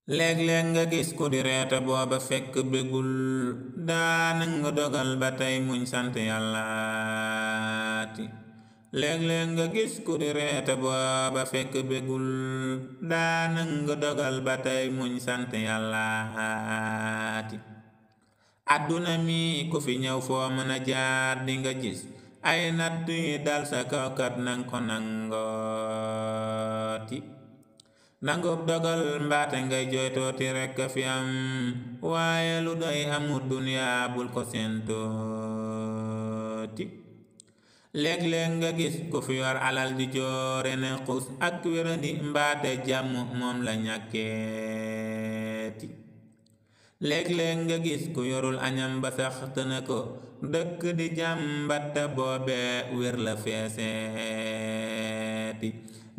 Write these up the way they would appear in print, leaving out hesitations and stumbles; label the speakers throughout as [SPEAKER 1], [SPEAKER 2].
[SPEAKER 1] léeg-léeg nga gis ku di reeta booba fekk bégul daana nga dogal ba tey muñ sant yàllaati léeg-léeg nga gis ku di reeta booba fekk bégul daana nga dogal ba tey muñ sant yàllaati àdduna mi ku fi ñëw foo mën a jaar di nga gis ay nattu yi dal sa kawkat nang ko nangooti nangub dogal mbaate ngay jooytooti rekk fi am waaye lu doy amul duniyaa bul ko sentooti léeg-léeg nga gis ku fi yor alal di joore ne xus ak wéradi mbaate jàmm moom la ñàkkeeti léeg-léeg nga gis ku yorul añam ba sax tëna ko dëkk di jàmbatta boobe wér la feeseeti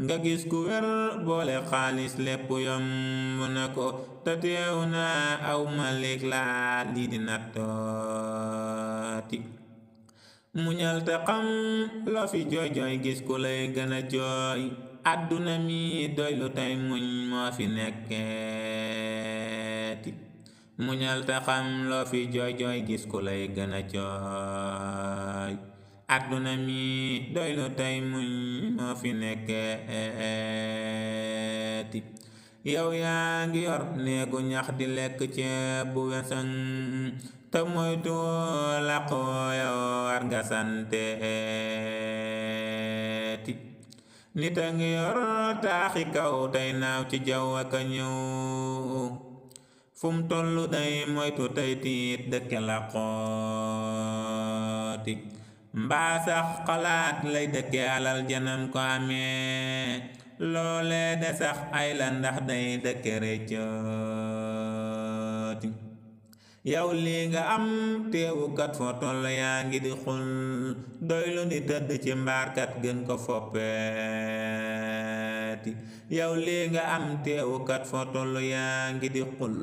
[SPEAKER 1] nga gis ku wér boole xaalis lépp yomb na ko te teew na aw malik laa lii di nattooti muñal te xam loo fi jooy jooy gis ku lay gën a jooy àdduna mi doy lu tey muñ moo fi nekkeeti muñal te xam loo fi jooy jooy gis ku lay gën a jooy àdduna mi doy lu tey muñ moo fi nekkeeti yow yaa ngi yor néegu ñax di lekk ceeb bu wesang te moytu làqu yow war nga santeeti nit a ngi yor taaxi kaw tey naaw ci jaww ak a ñëw fum tollu day moytu tey tiit dëkke làqooti mbaa sax xalaat lay dëkke alal janam ko amee loole de sax ay la ndax day dëkke réccooti yow lii nga am teewukat foo toll yaa ngi di xul doylu di tëdd ci mbaarkat gën ko foppeeti yow lii nga am teewukat foo toll yaa ngi di xul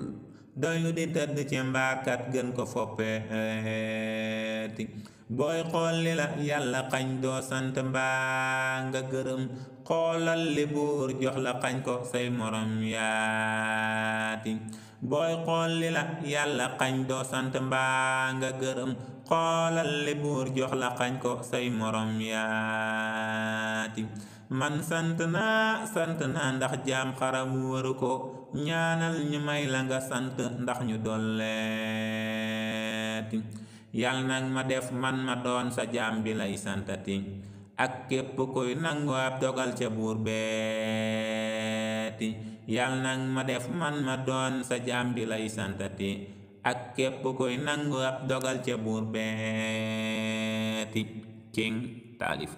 [SPEAKER 1] doylu di tëdd ci mbaarkat gën ko foppeeti booy xool li la yàlla xañ doo sant mbaa nga gërëm xoolal li buur jox la xañ ko say morom yaati booy xool li la yàlla xañ doo sant mbaa nga gërëm xoolal li buur jox la xañ ko say morom yaati man sant naa ndax jaam xaram wëru ko ñaanal ñu may la nga sant ndax ñu dolleeti yal nag ma def man ma doon sa jaam bi lay santati ak képp kuy nangu ab dogal ca buur beeti yal nag ma def man ma doon sa jaam bi lay santati ak képp kuy nangu ab dogal ca buur beeti King Taalif